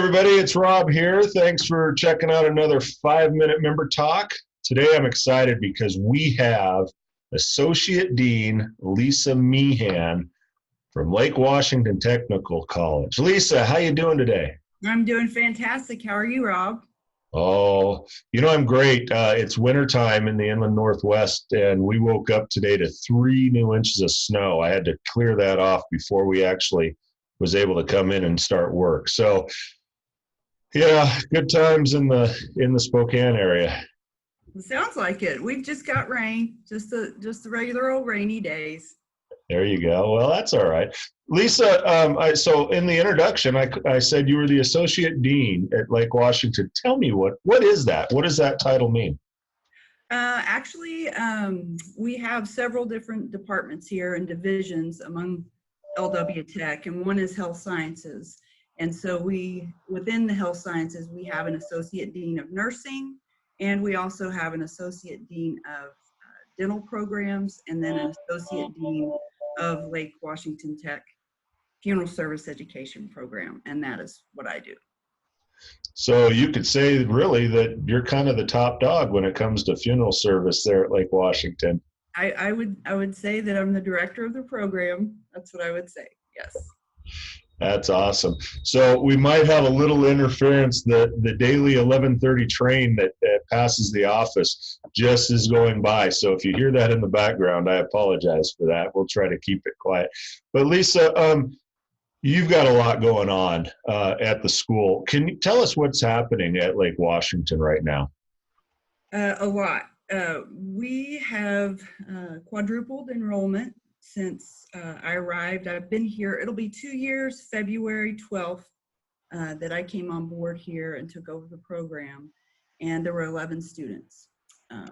everybody, it's Rob here. Thanks for checking out another 5-minute member talk. Today I'm excited because we have Associate Dean Lisa Meehan from Lake Washington Technical College. Lisa, how you doing today? I'm doing fantastic. How are you, Rob? Oh, I'm great. It's wintertime in the inland Northwest, and we woke up today to 3 new inches of snow. I had to clear that off before we actually was able to come in and start work. So, yeah, good times in the Spokane area. It sounds like it. We've just got rain, just the regular old rainy days. There you go. Well, that's all right. Lisa, so in the introduction, I said you were the associate dean at Lake Washington. Tell me what is that? What does that title mean? We have several different departments here and divisions among LWTech, and one is health sciences. And so within the health sciences, we have an associate dean of nursing, and we also have an associate dean of dental programs, and then an associate dean of Lake Washington Tech funeral service education program. And that is what I do. So you could say really that you're kind of the top dog when it comes to funeral service there at Lake Washington. I would say that I'm the director of the program. That's what I would say. Yes. That's awesome. So we might have a little interference. The daily 11:30 train that passes the office just is going by. So if you hear that in the background, I apologize for that. We'll try to keep it quiet. But Lisa, you've got a lot going on at the school. Can you tell us what's happening at Lake Washington right now? A lot. We have quadrupled enrollment since I arrived. I've been here, it'll be 2 years, February 12th, that I came on board here and took over the program, and there were 11 students.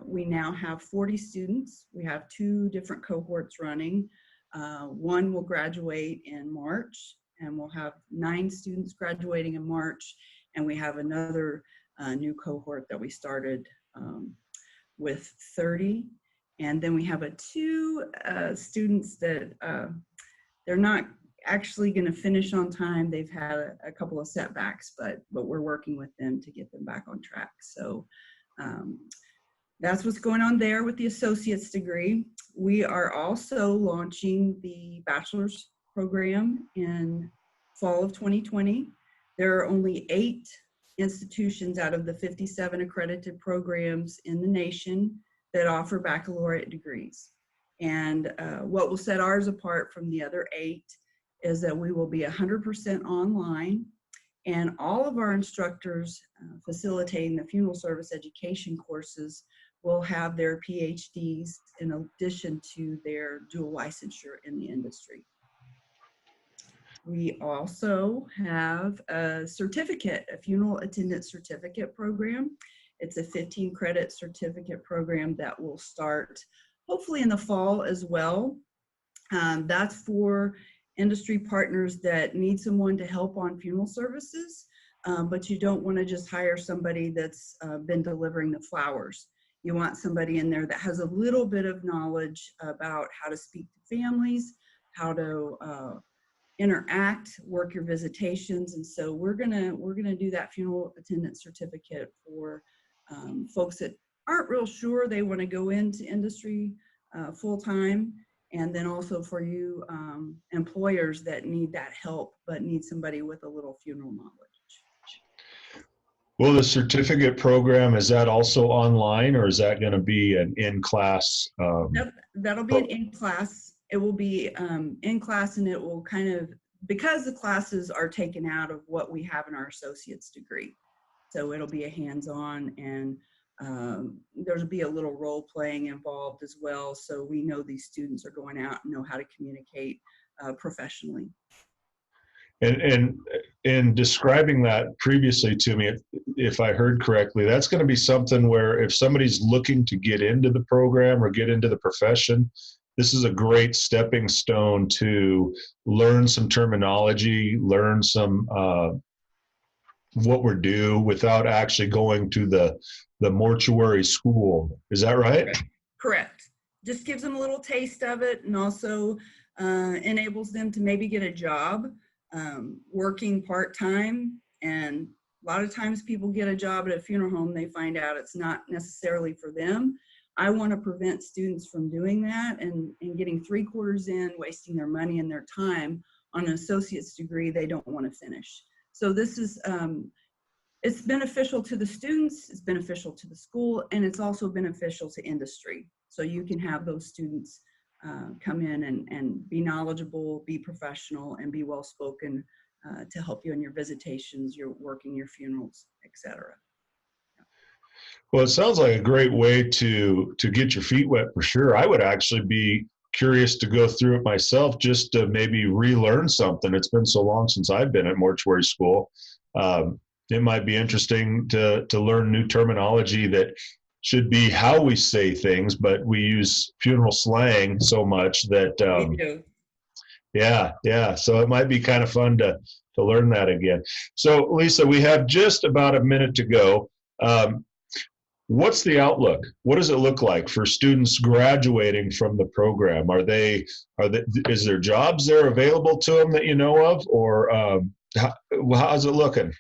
We now have 40 students. We have 2 different cohorts running. One will graduate in March, and we'll have 9 students graduating in March, and we have another new cohort that we started with 30. And then we have 2 students that they're not actually going to finish on time. They've had a couple of setbacks, but we're working with them to get them back on track. So that's what's going on there with the associate's degree. We are also launching the bachelor's program in fall of 2020. There are only 8 institutions out of the 57 accredited programs in the nation that offer baccalaureate degrees. And what will set ours apart from the other 8 is that we will be 100% online, and all of our instructors facilitating the funeral service education courses will have their PhDs in addition to their dual licensure in the industry. We also have a certificate, a funeral attendant certificate program. It's a 15 credit certificate program that will start hopefully in the fall as well. That's for industry partners that need someone to help on funeral services, but you don't want to just hire somebody that's been delivering the flowers. You want somebody in there that has a little bit of knowledge about how to speak to families, how to interact, work your visitations. And so we're gonna do that funeral attendant certificate for folks that aren't real sure they want to go into industry full-time, and then also for you employers that need that help but need somebody with a little funeral knowledge. Well, the certificate program, is that also online, or is that going to be an in-class? That'll be an in-class. It will be in-class, and it will kind of, because the classes are taken out of what we have in our associate's degree. So it'll be a hands-on, and there'll be a little role playing involved as well. So we know these students are going out and know how to communicate professionally. And in describing that previously to me, if I heard correctly, that's going to be something where if somebody's looking to get into the program or get into the profession, this is a great stepping stone to learn some terminology, learn some what we're due without actually going to the mortuary school. Is that right? Correct. Just gives them a little taste of it, and also enables them to maybe get a job working part-time And a lot of times people get a job at a funeral home, they find out it's not necessarily for them. I want to prevent students from doing that and getting 3/4 in, wasting their money and their time on an associate's degree they don't want to finish. So this is, it's beneficial to the students, it's beneficial to the school, and it's also beneficial to industry. So you can have those students come in and be knowledgeable, be professional, and be well-spoken to help you in your visitations, your working, your funerals, etc. Well, it sounds like a great way to get your feet wet for sure. I would actually be curious to go through it myself just to maybe relearn something. It's been so long since I've been at mortuary school. It might be interesting to learn new terminology that should be how we say things, but we use funeral slang so much that We do. yeah. So it might be kind of fun to learn that again. So Lisa, we have just about a minute to go. What's the outlook? What does it look like for students graduating from the program? Is there jobs there available to them that you know of, or how's it looking?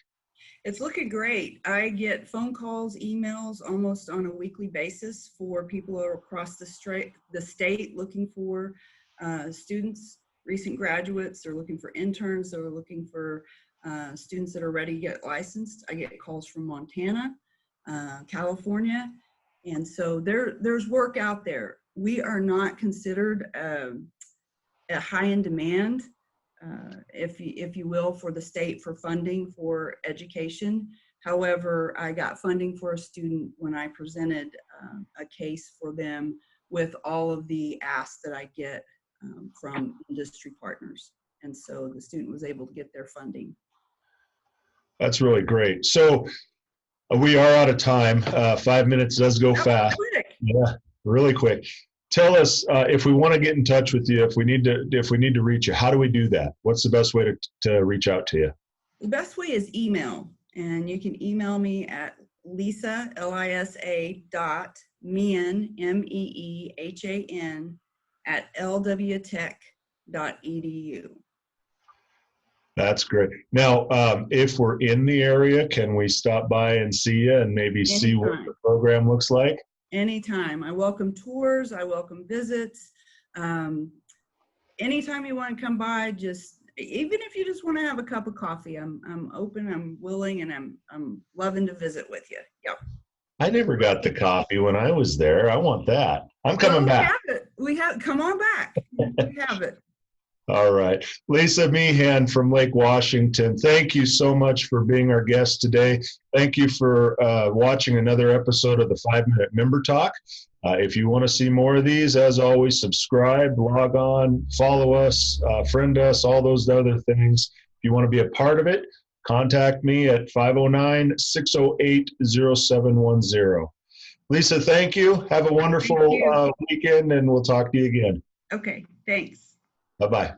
It's looking great. I get phone calls, emails almost on a weekly basis for people who are across the state looking for students, recent graduates. They're looking for interns. They're looking for students that are ready to get licensed. I get calls from Montana, California. And so there's work out there. We are not considered a high in demand, if you will, for the state for funding for education. However, I got funding for a student when I presented a case for them with all of the asks that I get from industry partners. And so the student was able to get their funding. That's really great. So we are out of time. 5 minutes does go fast. Quick. Yeah, really quick. Tell us if we want to get in touch with you, if we need to reach you, how do we do that? What's the best way to reach out to you? The best way is email, and you can email me at Lisa, Lisa dot Meehan, Meehan at LWTech.edu. That's great. Now, if we're in the area, can we stop by and see you and maybe see what the program looks like? Anytime. I welcome tours. I welcome visits. Anytime you want to come by, even if you just want to have a cup of coffee, I'm open, I'm willing, and I'm loving to visit with you. Yep. I never got the coffee when I was there. I want that. I'm coming back. We have it. Come on back. We have it. All right. Lisa Meehan from Lake Washington, thank you so much for being our guest today. Thank you for watching another episode of the 5-Minute Member Talk. If you want to see more of these, as always, subscribe, log on, follow us, friend us, all those other things. If you want to be a part of it, contact me at 509-608-0710. Lisa, thank you. Have a wonderful weekend, and we'll talk to you again. Okay, thanks. Bye-bye.